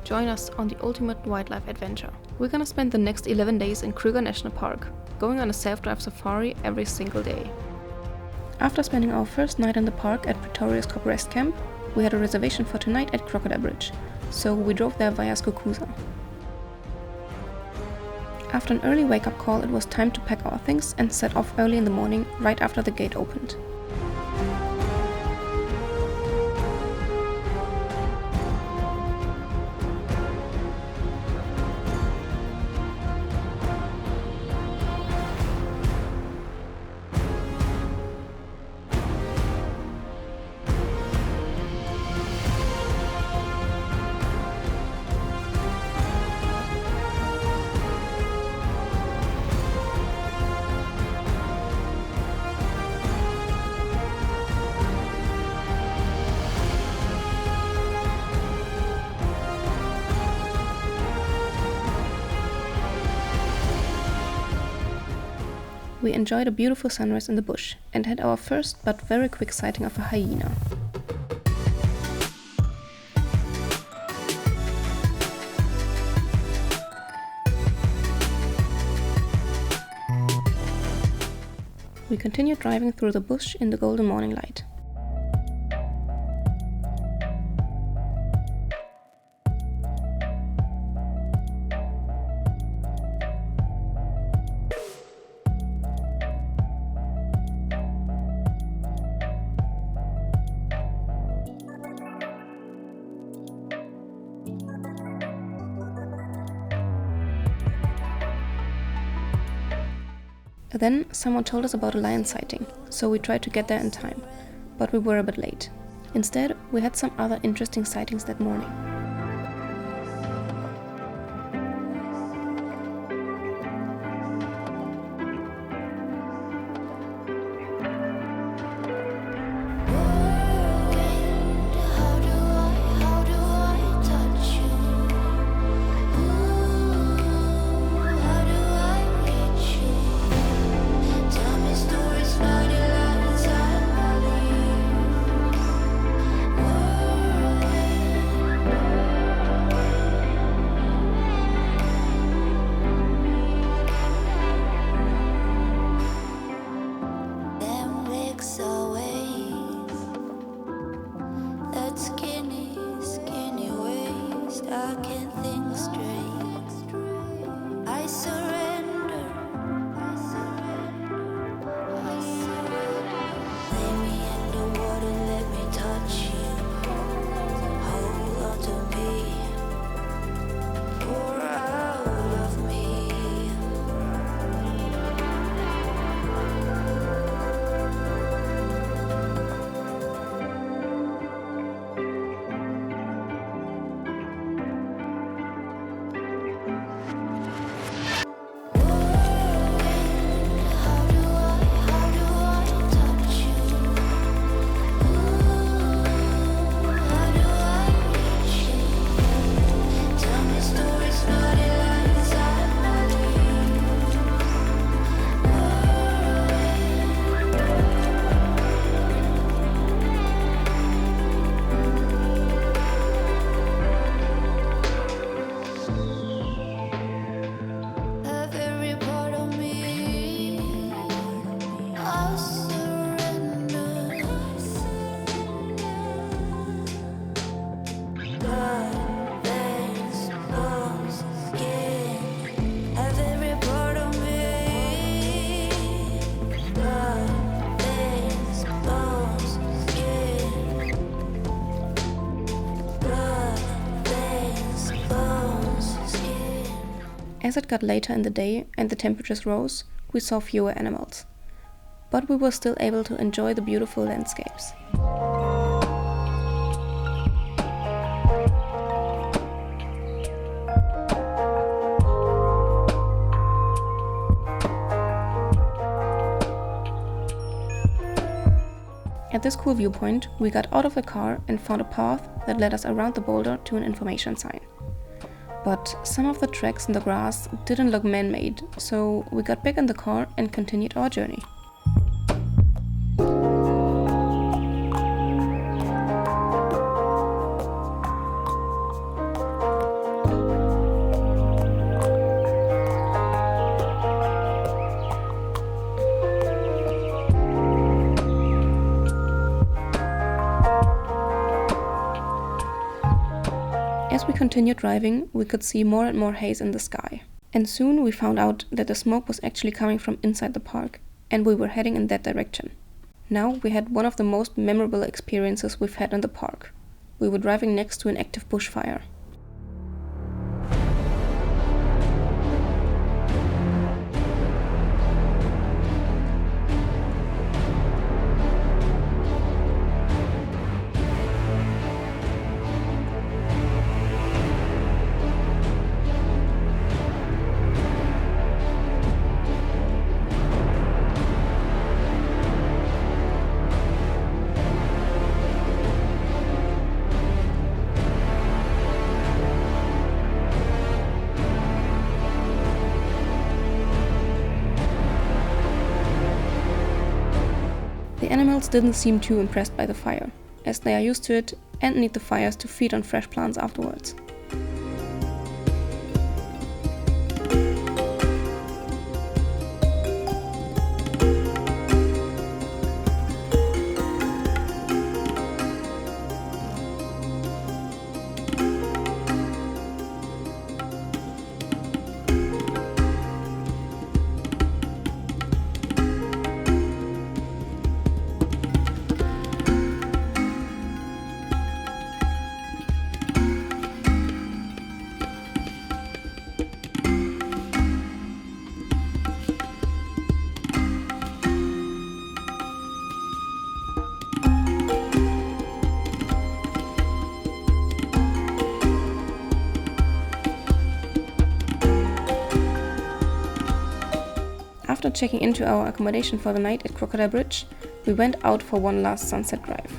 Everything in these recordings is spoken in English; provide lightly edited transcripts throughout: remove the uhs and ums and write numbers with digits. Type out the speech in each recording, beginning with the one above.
join us on the ultimate wildlife adventure. We're gonna spend the next 11 days in Kruger National Park, going on a self-drive safari every single day. After spending our first night in the park at Pretoriuskop rest camp, we had a reservation for tonight at Crocodile Bridge, so we drove there via Skukuza. After an early wake-up call, it was time to pack our things and set off early in the morning, right after the gate opened. We enjoyed a beautiful sunrise in the bush and had our first but very quick sighting of a hyena. We continued driving through the bush in the golden morning light. Then someone told us about a lion sighting, so we tried to get there in time, but we were a bit late. Instead, we had some other interesting sightings that morning. As it got later in the day and the temperatures rose, we saw fewer animals. But we were still able to enjoy the beautiful landscapes. At this cool viewpoint, we got out of the car and found a path that led us around the boulder to an information sign. But some of the tracks in the grass didn't look man-made, so we got back in the car and continued our journey. we continued driving, we could see more and more haze in the sky. And soon we found out that the smoke was actually coming from inside the park, and we were heading in that direction. Now we had one of the most memorable experiences we've had in the park. We were driving next to an active bushfire. The animals didn't seem too impressed by the fire, as they are used to it and need the fires to feed on fresh plants afterwards. After checking into our accommodation for the night at Crocodile Bridge, we went out for one last sunset drive.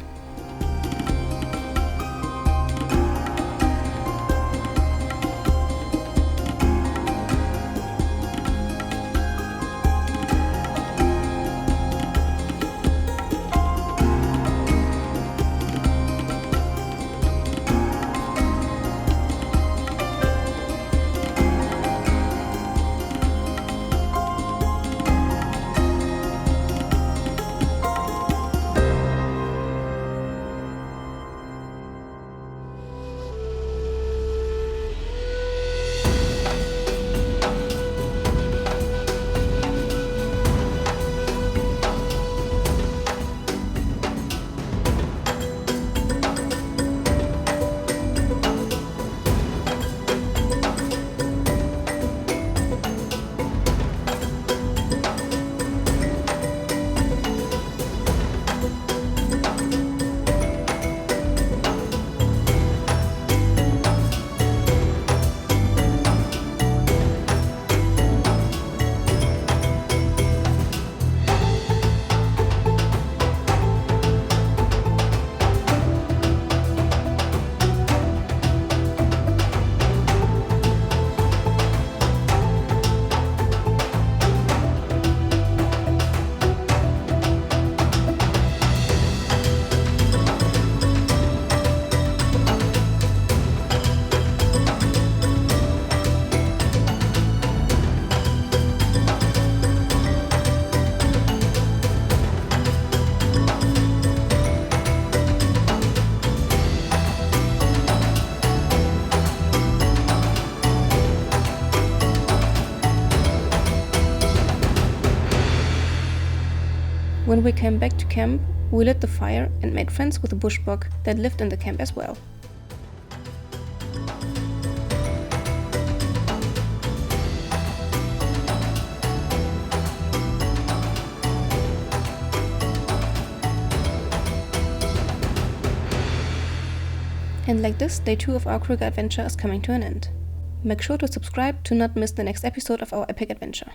When we came back to camp, we lit the fire and made friends with the bushbok that lived in the camp as well. And like this, day 2 of our Kruger adventure is coming to an end. Make sure to subscribe to not miss the next episode of our epic adventure.